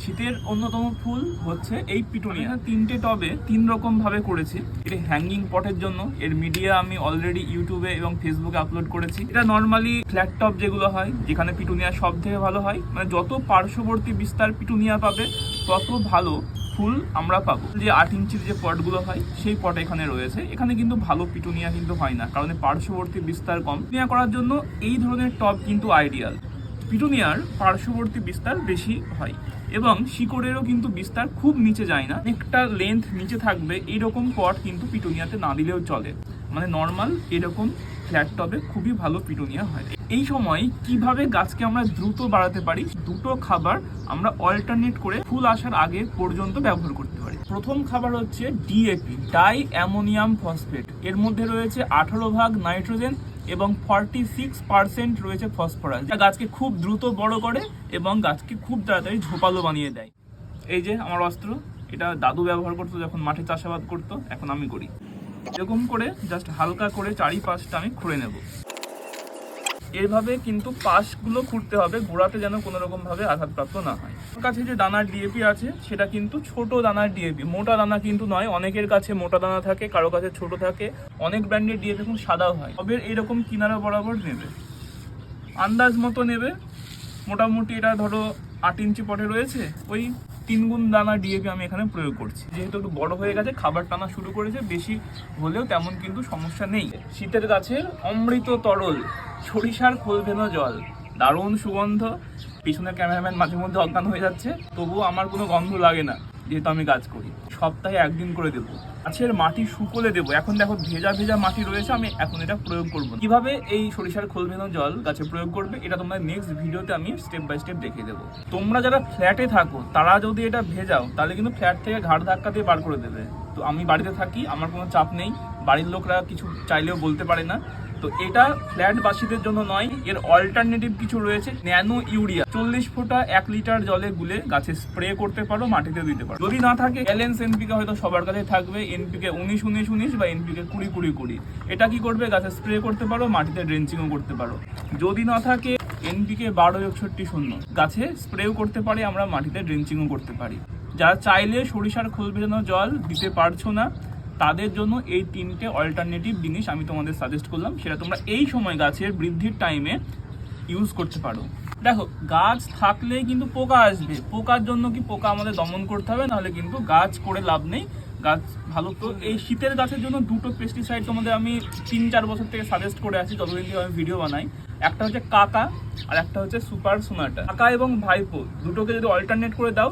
শীতের অন্যতম ফুল হচ্ছে এই পিটুনিয়া। তিনটে টবে তিন রকম ভাবে করেছি। এটা হ্যাঙ্গিং পটের জন্য, এর মিডিয়া আমি অলরেডি ইউটিউবে এবং ফেসবুকে আপলোড করেছি। এটা নর্মালি ফ্ল্যাট টপ যেগুলো হয়, যেখানে পিটুনিয়া সব থেকে ভালো হয়, মানে যত পার্শ্ববর্তী বিস্তার পিটুনিয়া পাবে তত ভালো ফুল আমরা পাবো। যে 8 ইঞ্চির যে পটগুলো হয় সেই পট এখানে রয়েছে। এখানে কিন্তু ভালো পিটুনিয়া কিন্তু হয় না, কারণ পার্শ্ববর্তী বিস্তার কম। পিটুনিয়া করার জন্য এই ধরনের টব কিন্তু আইডিয়াল। পিটুনিয়ার পার্শ্ববর্তী বিস্তার বেশি হয় এবং শিকড়েরও কিন্তু বিস্তার খুব নিচে যায় না, একটা লেন্থ নিচে থাকবে। এইরকম পট কিন্তু পিটুনিয়াতে না দিলেও চলে, মানে নর্মাল এরকম ফ্ল্যাট টবে খুবই ভালো পিটুনিয়া হয়। এই সময় কিভাবে গাছকে আমরা দ্রুত বাড়াতে পারি, দুটো খাবার আমরা অল্টারনেট করে ফুল আসার আগে পর্যন্ত ব্যবহার করতে পারি। প্রথম খাবার হচ্ছে ডিএপি, ডাই অ্যামোনিয়াম ফসফেট। এর মধ্যে রয়েছে 18% নাইট্রোজেন এবং 46% রয়েছে ফসফরাস, যা গাছকে খুব দ্রুত বড় করে এবং গাছকে খুব তাড়াতাড়ি ঝোপালো বানিয়ে দেয়। এই যে আমার অস্ত্র, এটা দাদু ব্যবহার করতো যখন মাঠে চাষাবাদ করতো, এখন আমি করি। এরকম করে জাস্ট হালকা করে চারিপাশটা আমি খুঁড়ে নেব। এইভাবে কিন্তু পাশগুলো খুঁড়তে হবে, গোড়াতে যেন কোনো রকম ভাবে আঘাতপ্রাপ্ত না হয়। আমার কাছে যে দানার ডিএপি আছে সেটা কিন্তু ছোট দানার ডিএপি, মোটা দানা কিন্তু নয়। অনেকের কাছে মোটা দানা থাকে, কারো কাছে ছোট থাকে। অনেক ব্র্যান্ডের ডিএপি খুব সাদাও হয়। তবে এরকম কিনারা বরাবর নেবে, আন্দাজ মতো নেবে। মোটামুটি এটা ধরো 8 ইঞ্চি পটে রয়েছে, ওই 3 গুণ দানা ডিএপি আমি এখানে প্রয়োগ করছি। যেহেতু একটু বড় হয়ে গেছে, খাবার টানা শুরু করেছে, বেশি হলেও তেমন কিন্তু সমস্যা নেই। শীতের গাছের অমৃত তরল সরিষার খোল ভেনো জল, দারুণ সুগন্ধ। পিছনের ক্যামেরাম্যান মাঝে মধ্যে অজ্ঞান হয়ে যাচ্ছে, তবুও আমার কোনো গন্ধ লাগে না, যেহেতু আমি কাজ করি। সপ্তাহে 1 দিন করে দেবো। গাছের মাটি শুকোলে দেবো। এখন দেখো ভেজা ভেজা মাটি রয়েছে, আমি এখন এটা প্রয়োগ করবো। কিভাবে এই সরিষার খোল ভেনো জল গাছে প্রয়োগ করবে এটা তোমরা নেক্সট ভিডিওতে আমি স্টেপ বাই স্টেপ দেখিয়ে দেবো। তোমরা যারা ফ্ল্যাটে থাকো তারা যদি এটা ভেজাও তাহলে কিন্তু ফ্ল্যাট থেকে ঘাড় ধাক্কা দিয়ে বার করে দেবে। তো আমি বাড়িতে থাকি, আমার কোনো চাপ নেই, বাড়ির লোকরা কিছু চাইলেও বলতে পারে না। তো এটা ফ্ল্যাটবাসীদের জন্য নয়, এর অল্টারনেটিভ কিছু রয়েছে। ন্যানো ইউরিয়া 40 ফোঁটা 1 লিটার জলে গুলে গাছে স্প্রে করতে পারো, মাটিতে দিতে পারো। যদি না থাকে ব্যালেন্স এনপিকে হয়তো সবার কাছে থাকবে, এনপিকে 19-19-19 বা এনপিকে 20-20-20। এটা কি করবে, গাছে স্প্রে করতে পারো, মাটিতে ড্রেঞ্চিংও করতে পারো। যদি না থাকে এনপিকে 12-61-0 গাছে স্প্রেও করতে পারি আমরা, মাটিতে ড্রেঞ্চিংও করতে পারি। যারা চাইলে সরিষার খোল ভেজানো জল দিতে পারছো না, তাদের জন্য এই 3টে অল্টারনেটিভ জিনিস আমি তোমাদের সাজেস্ট করলাম। সেটা তোমরা এই সময় গাছের বৃদ্ধির টাইমে ইউজ করতে পারো। দেখো, গাছ থাকলেই কিন্তু পোকা আসবে। পোকার জন্য কি পোকা আমাদের দমন করতে হবে, নাহলে কিন্তু গাছ করে লাভ নেই। গাছ ভালো তো এই শীতের গাছের জন্য দুটো পেস্টিসাইড তোমাদের আমি 3-4 বছর থেকে সাজেস্ট করে আছি, যতদিন থেকে আমি ভিডিও বানাই। একটা হচ্ছে কাকা আর একটা হচ্ছে সুপার সোনাটা। কাকা এবং ভাইপো দুটোকে যদি অল্টারনেট করে দাও